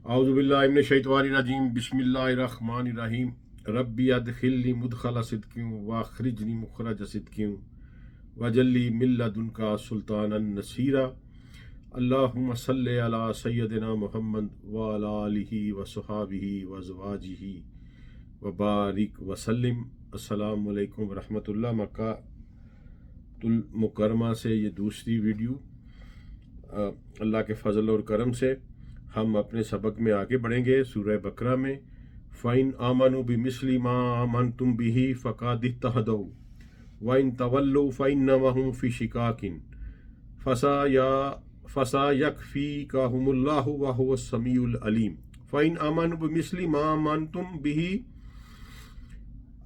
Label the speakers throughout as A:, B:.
A: औज़ु बिल्लाहि मिनश शैतानिर रजीम बिस्मिल्लाहिर रहमानिर रहीम रब्बी अदखिलनी मुदखला सिद्क़िन वअख़रिजनी मुख़रज सिद्क़िन वजल्ली मिन लदुनका सुल्तानन नसीरा। अल्लाहुम्मा सल्लि अला सय्यदिना मुहम्मद व अला आलिहि व सहाबिहि व अज़वाजिहि व बारिक वसल्लिम। अस्सलामु अलैकुम व रहमतुल्लाह। मक्कातुल मुकर्रमा से ये दूसरी वीडियो अल्लाह के फ़ज़ल और करम से हम अपने सबक में आगे बढ़ेंगे। सूरह बकरा में फ़इन आमनु बिमिस्लि मा आमनतुम बिही फ़क़द इह्तदौ व इन तवल्लु फ़इन्नमा हुम फ़ी शिकाकिन फसायकफ़ीकहुमुल्लाहु व हुवस समीउल अलीम। फ़इन आमनु बिमिस्लि मा आमनतुम बिही,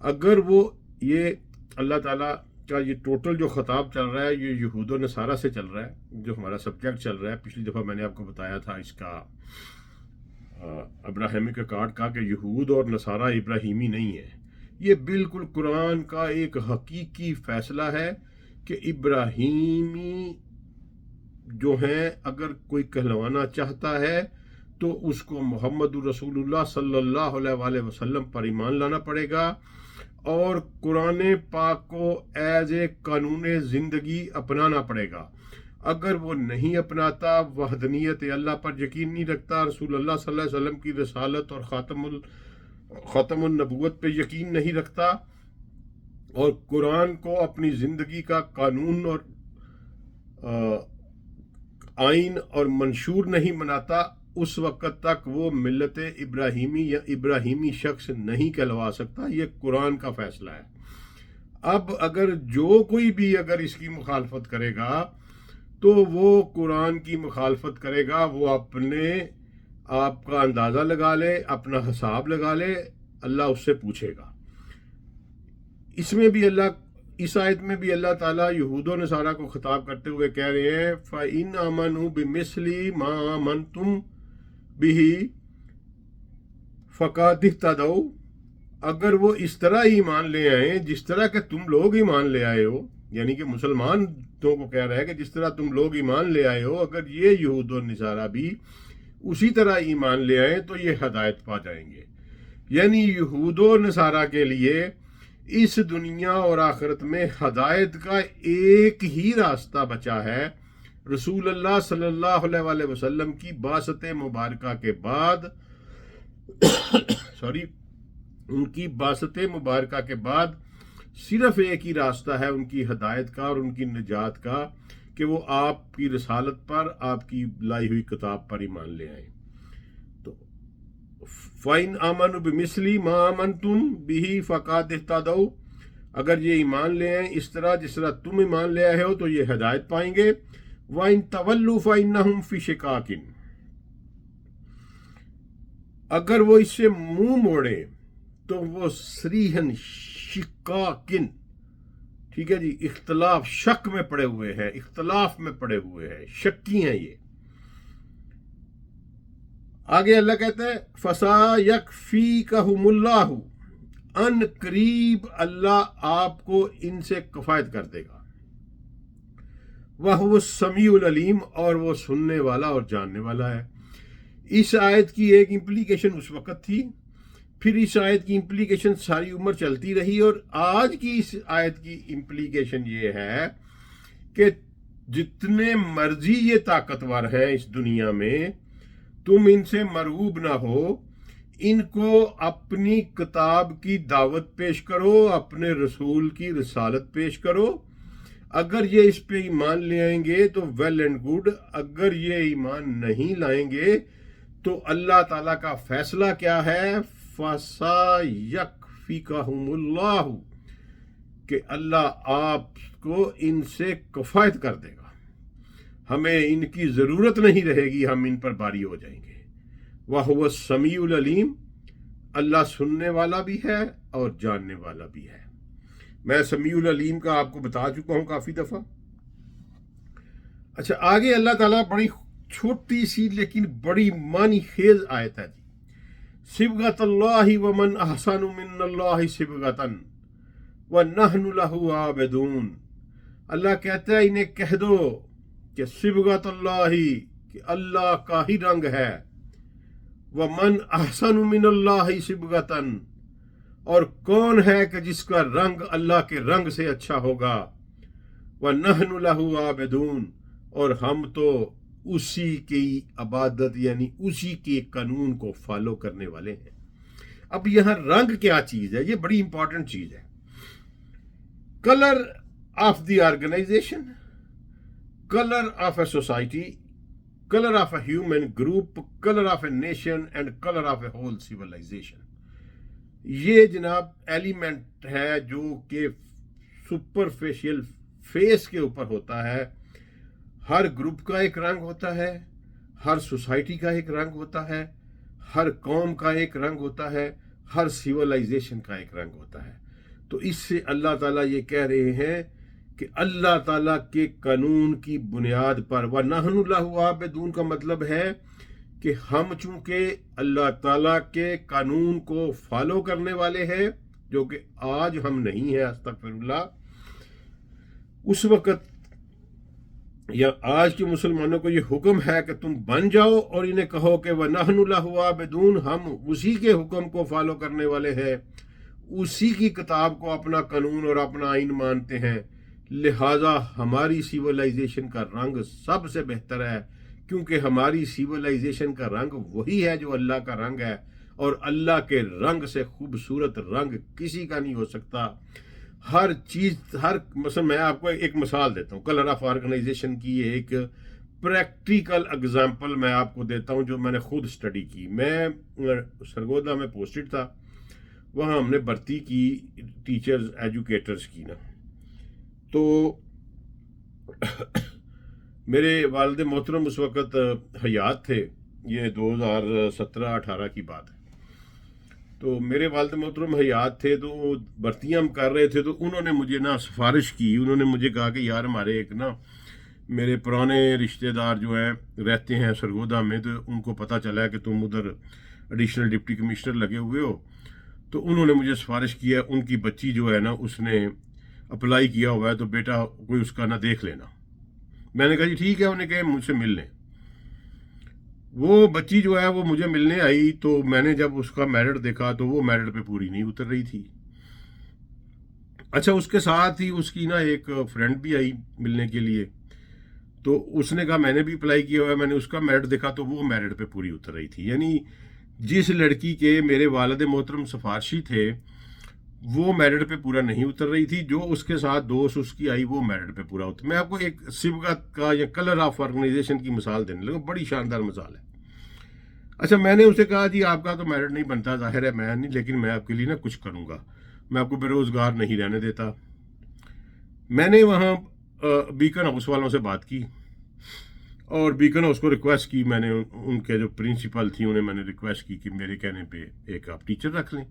A: अगर वो ये अल्लाह ताला का ये टोटल जो ख़ताब चल रहा है ये यहूद और नसारा से चल रहा है, जो हमारा सब्जेक्ट चल रहा है। पिछली दफ़ा मैंने आपको बताया था इसका अब्राहमिक अकार्ड का कि यहूद और नसारा इब्राहिमी नहीं है। ये बिल्कुल कुरान का एक हकीकी फ़ैसला है कि इब्राहिमी जो हैं, अगर कोई कहलवाना चाहता है तो उसको मोहम्मद रसूलुल्लाह सल्लल्लाहु अलैहि वसल्लम पर ईमान लाना पड़ेगा और कुरान पाक को एज ए कानून ज़िंदगी अपनाना पड़ेगा। अगर वो नहीं अपनाता, वहदनियत अल्लाह पर यकीन नहीं रखता, रसूलुल्लाह सल्लल्लाहु अलैहि वसल्लम की रसालत और ख़ातमुन नबुव्वत पे यकीन नहीं रखता और कुरान को अपनी ज़िंदगी का कानून और आइन और मंशूर नहीं मनाता, उस वक़्त तक वो मिल्लत इब्राहिमी या इब्राहिमी शख्स नहीं कहलवा सकता। ये कुरान का फ़ैसला है। अब अगर जो कोई भी अगर इसकी मुखालफत करेगा तो वो कुरान की मुखालफत करेगा, वो अपने आपका अंदाज़ा लगा ले, अपना हिसाब लगा ले, अल्लाह उससे पूछेगा। इसमें भी अल्लाह, इस आयत में भी अल्लाह ताला यहूद और नसारा को खिताब करते हुए कह रहे हैं फ़इन आमनु बिमिस्लि मा आमनतुम बिही फ़क़द इह्तदौ। अगर वो इस तरह ईमान ले आए जिस तरह के तुम लोग ईमान ले आए हो, यानी कि मुसलमान को कह रहा है कि जिस तरह तुम लोग ईमान ले आए हो, अगर ये यहूद और नसारा भी उसी तरह ईमान ले आए तो ये हदायत पा जाएंगे। यानी यहूद और नसारा के लिए इस दुनिया और आखिरत में हदायत का एक ही रास्ता बचा है। रसूलुल्लाह सल्लल्लाहु अलैहि वसल्लम की बासत मुबारका के बाद उनकी बासत मुबारका के बाद सिर्फ एक ही रास्ता है उनकी हदायत का और उनकी निजात का, कि वो आपकी रसालत पर, आपकी लाई हुई किताब पर ईमान ले आए। तो फ़इन आमनु बिमिस्लि मा आमनतुम बिही फ़क़द इह्तदौ, अगर ये ईमान ले आए इस तरह जिस तरह तुम ईमान ले आए हो तो ये हदायत पाएंगे। व इन तवल्लु फ़इन्नहुम फ़ी शिकाकिन, अगर वो इससे मुंह मोड़े तो वो सरीहन शिकाकिन, ठीक है जी, इख्तलाफ, शक में पड़े हुए हैं, इख्तलाफ में पड़े हुए हैं, शक्की हैं ये। आगे अल्लाह कहता है फसायकफ़ीकहुमुल्लाहु, अन करीब अल्लाह आपको इनसे किफ़ायत कर देगा। वह वो समीउल अलीम, और वो सुनने वाला और जानने वाला है। इस आयत की एक इम्प्लीकेशन उस वक़्त थी, फिर इस आयत की इम्प्लीकेशन सारी उम्र चलती रही, और आज की इस आयत की इम्प्लीकेशन ये है कि जितने मर्जी ये ताकतवर हैं इस दुनिया में, तुम इनसे मरगूब ना हो, इनको अपनी किताब की दावत पेश करो, अपने रसूल की रिसालत पेश करो। अगर ये इस पे ईमान ले आएंगे तो वेल एंड गुड, अगर ये ईमान नहीं लाएंगे तो अल्लाह ताला का फैसला क्या है, फसायकफ़ीकहुमुल्लाहु, कि अल्लाह आपको इनसे किफ़ायत कर देगा, हमें इनकी ज़रूरत नहीं रहेगी, हम इन पर बारी हो जाएंगे। वह हुवा समीउल अलीम, अल्लाह सुनने वाला भी है और जानने वाला भी है। मैं समीउल अलीम का आपको बता चुका हूं काफ़ी दफ़ा। अच्छा, आगे अल्लाह ताला बड़ी छोटी सी लेकिन बड़ी मानी खेज आयत है जी, सिबगतल्लाहि व मन अहसनु मिनल्लाहि सिबगतन व नहनु लहु आबिदून। अल्लाह कहता है इन्हें कह दो कि सिबगतुल्लाही, कि अल्लाह का ही रंग है, वमन अहसन मिनल्लाहि सिबगतन, और कौन है कि जिसका रंग अल्लाह के रंग से अच्छा होगा। व नहनु लहु आबिदून, और हम तो उसी की इबादत यानी उसी के कानून को फॉलो करने वाले हैं। अब यहाँ रंग क्या चीज है, ये बड़ी इंपॉर्टेंट चीज है। Colour of the organisation, colour of a society, colour of a human group, colour of a nation and colour of a whole civilisation, ये जनाब एलिमेंट है जो कि सुपरफिशियल फेस के ऊपर होता है। हर ग्रुप का एक रंग होता है, हर सोसाइटी का एक रंग होता है, हर कौम का एक रंग होता है, हर सिविलाइजेशन का एक रंग होता है। तो इससे अल्लाह ताला ये कह रहे हैं कि अल्लाह ताला के कानून की बुनियाद पर, व नहनु लहु आबिदून का मतलब है कि हम चूंकि अल्लाह ताला के कानून को फॉलो करने वाले हैं, जो कि आज हम नहीं है अस्तगफिरुल्लाह, उस वक्त या आज के मुसलमानों को ये हुक्म है कि तुम बन जाओ और इन्हें कहो कि वह नहनु लहु आबिदून, हम उसी के हुक्म को फॉलो करने वाले हैं, उसी की किताब को अपना कानून और अपना आइन मानते हैं, लिहाजा हमारी सिविलाइजेशन का रंग सबसे बेहतर है, क्योंकि हमारी सिविलाइजेशन का रंग वही है जो अल्लाह का रंग है, और अल्लाह के रंग से खूबसूरत रंग किसी का नहीं हो सकता। हर चीज, हर मतलब मैं आपको एक मिसाल देता हूँ कलर ऑफ ऑर्गेनाइजेशन की, एक प्रैक्टिकल एग्जांपल मैं आपको देता हूँ जो मैंने खुद स्टडी की। मैं सरगोदा में पोस्टेड था, वहाँ हमने भर्ती की टीचर्स एजुकेटर्स की ना, तो मेरे वालिद मोहतरम उस वक़्त हयात थे, ये 2017-18 की बात है। तो मेरे वालिद मोहतरम हयात थे, तो भर्तियाँ हम कर रहे थे, तो उन्होंने मुझे ना सिफारिश की, उन्होंने मुझे कहा कि यार हमारे एक ना मेरे पुराने रिश्तेदार जो हैं रहते हैं सरगोदा में, तो उनको पता चला है कि तुम उधर एडिशनल डिप्टी कमिश्नर लगे हुए हो, तो उन्होंने मुझे सिफारिश किया, उनकी बच्ची जो है ना उसने अप्लाई किया हुआ है, तो बेटा कोई उसका ना देख लेना। मैंने कहा जी ठीक है, उन्हें कहे मुझसे मिल लें। वो बच्ची जो है वो मुझे मिलने आई, तो मैंने जब उसका मेरिट देखा तो वो मेरिट पे पूरी नहीं उतर रही थी। अच्छा, उसके साथ ही उसकी ना एक फ्रेंड भी आई मिलने के लिए, तो उसने कहा मैंने भी अप्लाई किया हुआ है, मैंने उसका मेरिट देखा तो वो मेरिट पे पूरी उतर रही थी। यानी जिस लड़की के मेरे वालिद मोहतरम सिफारशी थे वो मेरिट पे पूरा नहीं उतर रही थी, जो उसके साथ दोस्त उसकी आई वो मेरिट पे पूरा उतर। मैं आपको एक सिबगत का या कलर ऑफ ऑर्गेनाइजेशन की मिसाल देने लगा, बड़ी शानदार मिसाल है। अच्छा, मैंने उसे कहा जी आपका तो मेरिट नहीं बनता, जाहिर है मैं नहीं, लेकिन मैं आपके लिए ना कुछ करूँगा, मैं आपको बेरोज़गार नहीं रहने देता। मैंने वहाँ बीकन हाउस वालों से बात की और बीकन हाउस को रिक्वेस्ट की, मैंने उनके जो प्रिंसिपल थी उन्हें मैंने रिक्वेस्ट की कि मेरे कहने पे एक आप टीचर रख लें।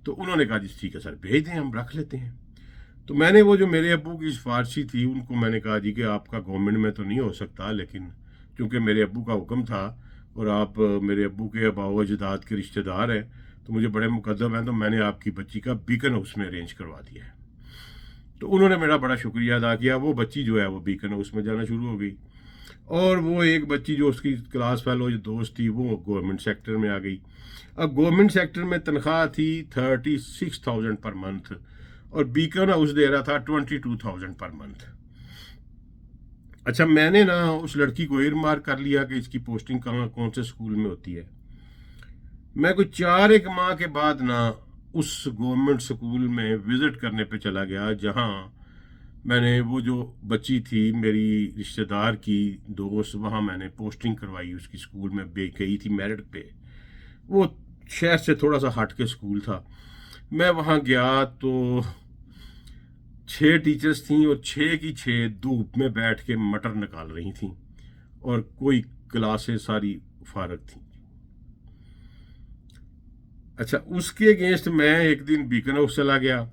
A: तो उन्होंने कहा जी ठीक है सर, भेज दें, हम रख लेते हैं। तो मैंने वो जो मेरे अब्बू की सिफारशी थी उनको मैंने कहा जी कि आपका गवर्नमेंट में तो नहीं हो सकता, लेकिन चूँकि मेरे अब्बू का हुक्म था और आप मेरे अब्बू के अबाओ अजदाद के रिश्तेदार हैं, तो मुझे बड़े मुकद्दम हैं, तो मैंने आपकी बच्ची का बीकन हाउस में अरेंज करवा दिया है। तो उन्होंने मेरा बड़ा शुक्रिया अदा किया। वो बच्ची जो है वो बीकन हाउस में जाना शुरू हो गई, और वो एक बच्ची जो उसकी क्लास फेलो जो दोस्त थी वो गवर्नमेंट सेक्टर में आ गई। अब गवर्नमेंट सेक्टर में तनख्वाह थी 36,000 पर मंथ, और बीकन हाउस दे रहा था 22,000 पर मंथ। अच्छा, मैंने ना उस लड़की को इरमार्क कर लिया कि इसकी पोस्टिंग कहाँ कौन से स्कूल में होती है। मैं कोई 4 माह के बाद ना उस गवर्नमेंट स्कूल में विजिट करने पे चला गया, जहाँ मैंने वो जो बच्ची थी मेरी रिश्तेदार की दोस्त, वहाँ मैंने पोस्टिंग करवाई उसकी स्कूल में, गई थी मेरिट पे। वो शहर से थोड़ा सा हट के स्कूल था। मैं वहाँ गया तो 6 टीचर्स थीं और 6 की 6 धूप में बैठ के मटर निकाल रही थीं, और कोई क्लासें सारी फारग थीं। अच्छा, उसके अगेंस्ट मैं एक दिन बीकन हाउस चला गया,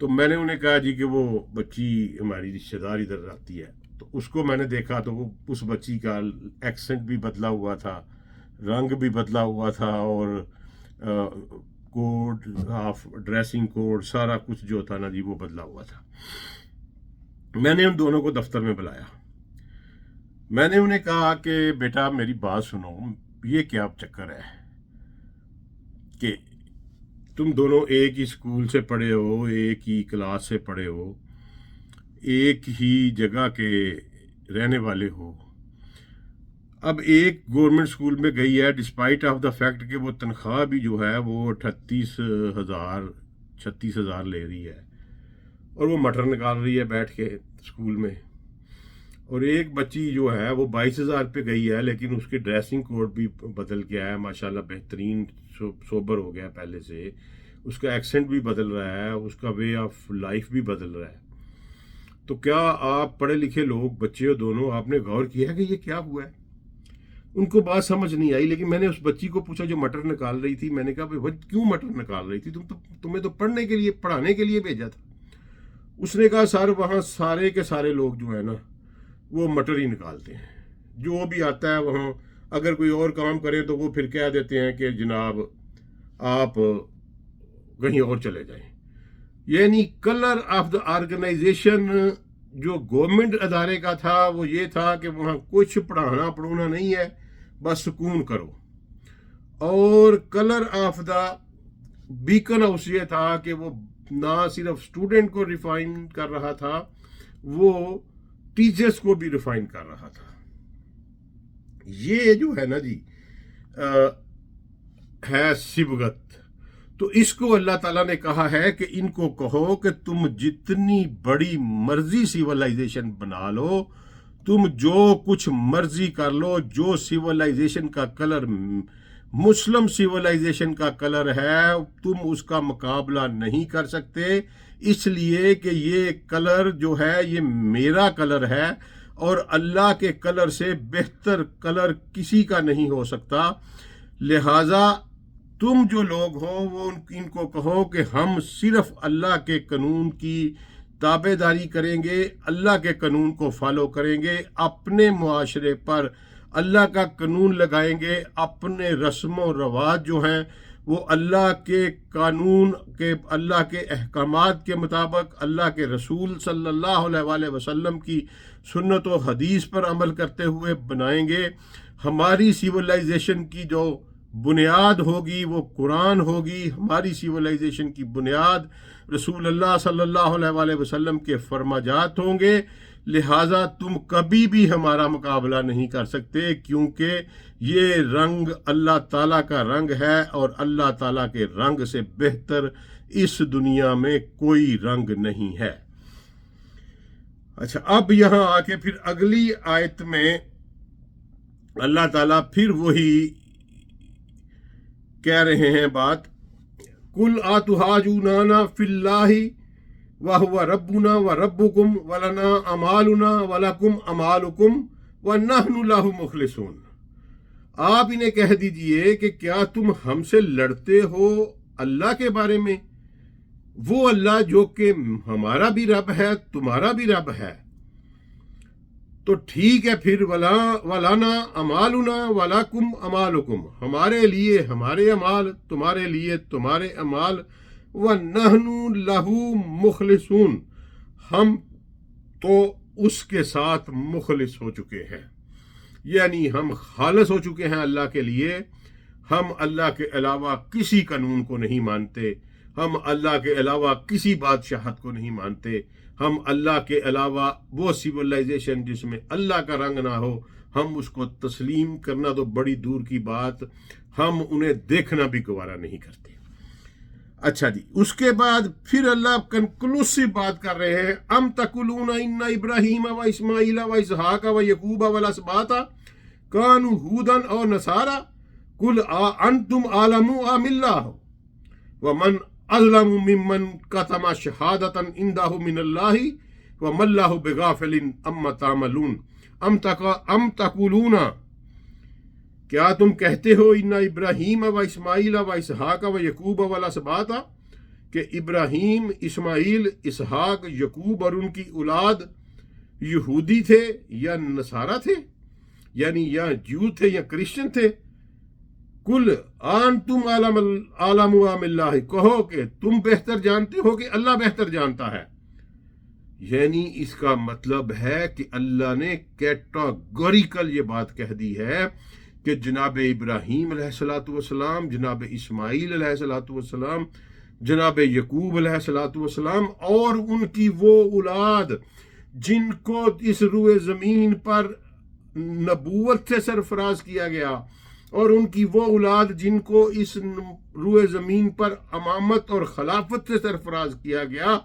A: तो मैंने उन्हें कहा जी कि वो बच्ची हमारी रिश्तेदार इधर आती है, तो उसको मैंने देखा तो वो उस बच्ची का एक्सेंट भी बदला हुआ था, रंग भी बदला हुआ था, और कोड ऑफ ड्रेसिंग कोड सारा कुछ जो था ना जी वो बदला हुआ था। मैंने उन दोनों को दफ्तर में बुलाया, मैंने उन्हें कहा कि बेटा मेरी बात सुनो, یہ کیا چکر ہے کہ تم دونوں ایک ہی اسکول سے پڑھے ہو، ایک ہی کلاس سے پڑھے ہو، ایک ہی جگہ کے رہنے والے ہو. اب ایک گورنمنٹ اسکول میں گئی ہے ڈسپائٹ آف دا فیکٹ کہ وہ تنخواہ بھی جو ہے وہ 36,000 لے رہی ہے، اور وہ مٹر نکال رہی ہے بیٹھ کے اسکول میں. اور ایک بچی جو ہے وہ 22,000 پہ گئی ہے، لیکن اس کے ڈریسنگ کوڈ بھی بدل گیا ہے، ماشاءاللہ بہترین سوبر ہو گیا پہلے سے، اس کا ایکسنٹ بھی بدل رہا ہے، اس کا وے آف لائف بھی بدل رہا ہے. تو کیا آپ پڑھے لکھے لوگ، بچے ہو دونوں، آپ نے غور کیا ہے کہ یہ کیا ہوا ہے؟ ان کو بات سمجھ نہیں آئی. لیکن میں نے اس بچی کو پوچھا جو مٹر نکال رہی تھی، میں نے کہا بھائی کیوں مٹر نکال رہی تھی؟ تمہیں تو پڑھنے کے لیے، پڑھانے کے لیے بھیجا تھا. اس نے کہا سر وہاں سارے کے سارے لوگ جو ہیں نا وہ مٹر ہی نکالتے ہیں، جو بھی آتا ہے وہاں اگر کوئی اور کام کرے تو وہ پھر کہہ دیتے ہیں کہ جناب آپ کہیں اور چلے جائیں. یعنی کلر آف دا آرگنائزیشن جو گورنمنٹ ادارے کا تھا وہ یہ تھا کہ وہاں کچھ پڑھانا پڑھونا نہیں ہے، بس سکون کرو. اور colour of the Beaconhouse یہ تھا کہ وہ نہ صرف اسٹوڈنٹ کو ریفائن کر رہا تھا، وہ ٹیچرز کو بھی ریفائن کر رہا تھا. یہ جو ہے نا جی ہے صبغت. تو اس کو اللہ تعالیٰ نے کہا ہے کہ ان کو کہو کہ تم جتنی بڑی مرضی سیولائزیشن بنا لو، تم جو کچھ مرضی کر لو، جو سیولائزیشن کا کلر مسلم سیولائزیشن کا کلر ہے تم اس کا مقابلہ نہیں کر سکتے، اس لیے کہ یہ کلر جو ہے یہ میرا کلر ہے، اور اللہ کے کلر سے بہتر کلر کسی کا نہیں ہو سکتا. لہٰذا تم جو لوگ ہو وہ ان کو کہو کہ ہم صرف اللہ کے قانون کی تابع داری کریں گے، اللہ کے قانون کو فالو کریں گے، اپنے معاشرے پر اللہ کا قانون لگائیں گے، اپنے رسم و رواج جو ہیں وہ اللہ کے قانون کے، اللہ کے احکامات کے مطابق، اللہ کے رسول صلی اللہ علیہ وآلہ وسلم کی سنت و حدیث پر عمل کرتے ہوئے بنائیں گے. ہماری سیولائزیشن کی جو بنیاد ہوگی وہ قرآن ہوگی، ہماری سیولائزیشن کی بنیاد رسول اللہ صلی اللہ علیہ وآلہ وسلم کے فرماجات ہوں گے. لہٰذا تم کبھی بھی ہمارا مقابلہ نہیں کر سکتے، کیونکہ یہ رنگ اللہ تعالیٰ کا رنگ ہے، اور اللہ تعالیٰ کے رنگ سے بہتر اس دنیا میں کوئی رنگ نہیں ہے. اچھا، اب یہاں آ کے پھر اگلی آیت میں اللہ تعالیٰ پھر وہی کہہ رہے ہیں بات، قُلْ آتُحَاجُونَنَا فِي اللَّهِ وَهُوَ رَبُّنَا وَرَبُّكُمْ وَلَنَا أَعْمَالُنَا وَلَكُمْ أَعْمَالُكُمْ وَنَحْنُ لَهُ مُخْلِصُونَ. آپ انہیں کہہ دیجئے کہ کیا تم ہم سے لڑتے ہو اللہ کے بارے میں؟ وہ اللہ جو کہ ہمارا بھی رب ہے، تمہارا بھی رب ہے. تو ٹھیک ہے پھر، وَلَنَا أَعْمَالُنَا وَلَكُمْ أَعْمَالُكُمْ، ہمارے لیے ہمارے اعمال، تمہارے لیے تمہارے اعمال. وَنَحْنُ لَهُ مُخْلِصُونَ، ہم تو اس کے ساتھ مخلص ہو چکے ہیں، یعنی ہم خالص ہو چکے ہیں اللہ کے لیے. ہم اللہ کے علاوہ کسی قانون کو نہیں مانتے، ہم اللہ کے علاوہ کسی بادشاہت کو نہیں مانتے، ہم اللہ کے علاوہ وہ سیولائزیشن جس میں اللہ کا رنگ نہ ہو ہم اس کو تسلیم کرنا تو بڑی دور کی بات، ہم انہیں دیکھنا بھی گوارا نہیں کرتے. اچھا جی، اس کے بعد پھر اللہ کنکلوسیو بات کر رہے ہیں، ام تقولون ان ابراہیم و اسماعیل و اسحاق و یعقوب والاسباط کانوا ھودا او نصارا قل انتم اعلم ام اللہ ومن اظلم ممن کتم شہادۃ عنده من اللہ وما اللہ بغافل عما تعملون. ام تقولون، کیا تم کہتے ہو ان ابراہیم و اسماعیل و اسحاق و یعقوب والاسباط، کہ ابراہیم، اسماعیل، اسحاق، یعقوب اور ان کی اولاد یہودی تھے یا نصارہ تھے، یعنی یا جیو تھے یا کرسچن تھے. کل انتم عالم ام اللہ، کہو کہ تم بہتر جانتے ہو کہ اللہ بہتر جانتا ہے. یعنی اس کا مطلب ہے کہ اللہ نے کیٹاگوریکل یہ بات کہہ دی ہے کہ جناب ابراہیم علیہ الصلوۃ والسلام، جناب اسماعیل علیہ الصلوۃ والسلام، جناب یعقوب علیہ الصلوۃ والسلام اور ان کی وہ اولاد جن کو اس روئے زمین پر نبوت سے سرفراز کیا گیا، اور ان کی وہ اولاد جن کو اس روئے زمین پر امامت اور خلافت سے سرفراز کیا گیا،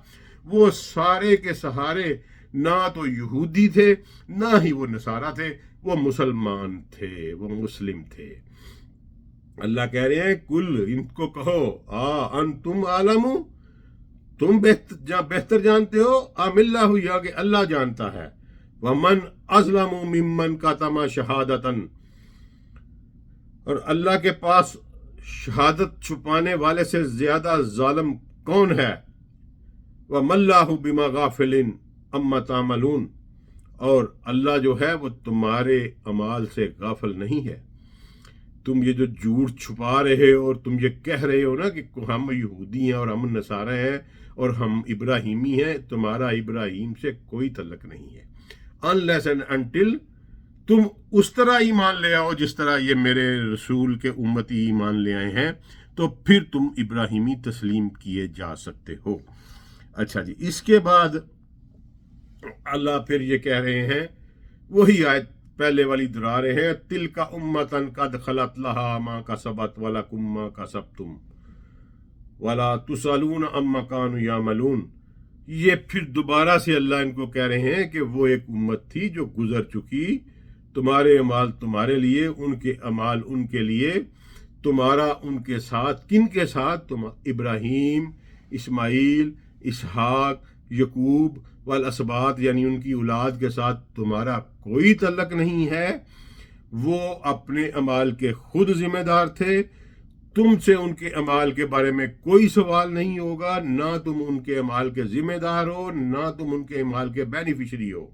A: وہ سارے کے سہارے نہ تو یہودی تھے نہ ہی وہ نصارہ تھے، وہ مسلمان تھے، وہ مسلم تھے۔ اللہ کہہ رہے ہیں کل، ان کو کہو انتم عالم، تم بہتر جانتے ہو، ام اللہ، یا کہ اللہ جانتا ہے، ومن اظلم ممن کتم شہادتا، اور اللہ کے پاس شہادت چھپانے والے سے زیادہ ظالم کون ہے، وما اللہ بما غافل عما تعملون، اور اللہ جو ہے وہ تمہارے اعمال سے غافل نہیں ہے۔ تم یہ جو جھوٹ چھپا رہے ہو اور تم یہ کہہ رہے ہو نا کہ ہم یہودی ہیں اور ہم نصارہ ہیں اور ہم ابراہیمی ہیں، تمہارا ابراہیم سے کوئی تعلق نہیں ہے، unless and until تم اس طرح ایمان لے آؤ جس طرح یہ میرے رسول کے امتی ایمان لے آئے ہیں، تو پھر تم ابراہیمی تسلیم کیے جا سکتے ہو۔ اچھا جی، اس کے بعد اللہ پھر یہ کہہ رہے ہیں، وہی آیت پہلے والی دہرا رہے ہیں، تلک امتن قد خلت لہا ما کسبت ولکم ما کسبتم ولا تسألون عما کانوا یعملون۔ یہ پھر دوبارہ سے اللہ ان کو کہہ رہے ہیں کہ وہ ایک امت تھی جو گزر چکی، تمہارے اعمال تمہارے لیے، ان کے اعمال ان کے لیے، تمہارا ان کے ساتھ، کن کے ساتھ؟ تم ابراہیم، اسماعیل، اسحاق، یعقوب والاسباط، یعنی ان کی اولاد کے ساتھ تمہارا کوئی تعلق نہیں ہے، وہ اپنے اعمال کے خود ذمہ دار تھے، تم سے ان کے اعمال کے بارے میں کوئی سوال نہیں ہوگا، نہ تم ان کے اعمال کے ذمہ دار ہو، نہ تم ان کے اعمال کے بینیفیشری ہو۔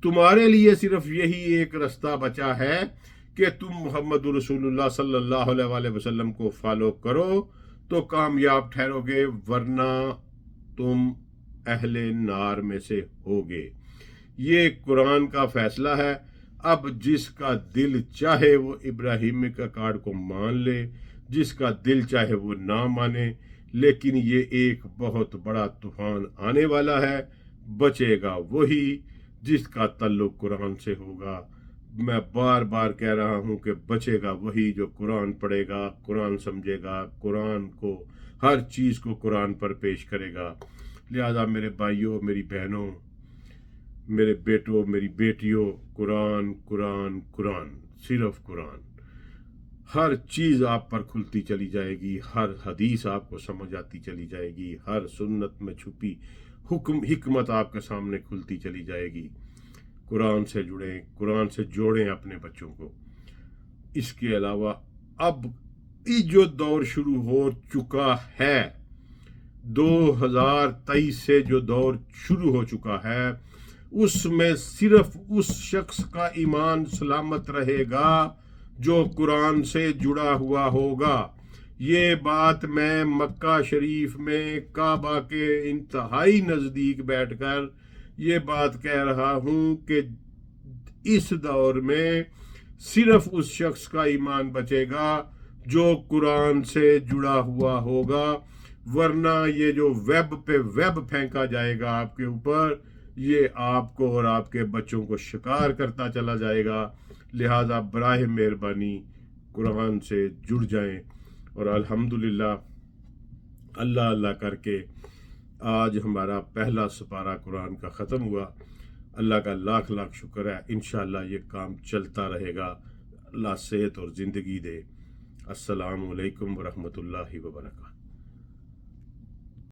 A: تمہارے لیے صرف یہی ایک رستہ بچا ہے کہ تم محمد رسول اللہ صلی اللہ علیہ وآلہ وسلم کو فالو کرو تو کامیاب ٹھہرو گے، ورنہ تم اہل نار میں سے ہوگے۔ یہ قرآن کا فیصلہ ہے۔ اب جس کا دل چاہے وہ ابراہیم کا کارڈ کو مان لے، جس کا دل چاہے وہ نہ مانے، لیکن یہ ایک بہت بڑا طوفان آنے والا ہے، بچے گا وہی جس کا تعلق قرآن سے ہوگا۔ میں بار بار کہہ رہا ہوں کہ بچے گا وہی جو قرآن پڑھے گا، قرآن سمجھے گا، قرآن کو، ہر چیز کو قرآن پر پیش کرے گا۔ لہذا میرے بھائیوں، میری بہنوں، میرے بیٹوں، میری بیٹیوں، قرآن قرآن قرآن، صرف قرآن۔ ہر چیز آپ پر کھلتی چلی جائے گی، ہر حدیث آپ کو سمجھ آتی چلی جائے گی، ہر سنت میں چھپی حکمت آپ کے سامنے کھلتی چلی جائے گی۔ قرآن سے جڑیں، قرآن سے جوڑیں اپنے بچوں کو۔ اس کے علاوہ اب یہ جو دور شروع ہو چکا ہے، 2023 سے جو دور شروع ہو چکا ہے، اس میں صرف اس شخص کا ایمان سلامت رہے گا جو قرآن سے جڑا ہوا ہوگا۔ یہ بات میں مکہ شریف میں کعبہ کے انتہائی نزدیک بیٹھ کر یہ بات کہہ رہا ہوں کہ اس دور میں صرف اس شخص کا ایمان بچے گا جو قرآن سے جڑا ہوا ہوگا، ورنہ یہ جو ویب پہ ویب پھینکا جائے گا آپ کے اوپر، یہ آپ کو اور آپ کے بچوں کو شکار کرتا چلا جائے گا۔ لہذا براہ مہربانی قرآن سے جڑ جائیں، اور الحمدللہ اللہ اللہ کر کے آج ہمارا پہلا سپارہ قرآن کا ختم ہوا۔ اللہ کا لاکھ لاکھ شکر ہے، انشاءاللہ یہ کام چلتا رہے گا۔ اللہ صحت اور زندگی دے۔ السلام علیکم ورحمۃ اللہ وبرکاتہ۔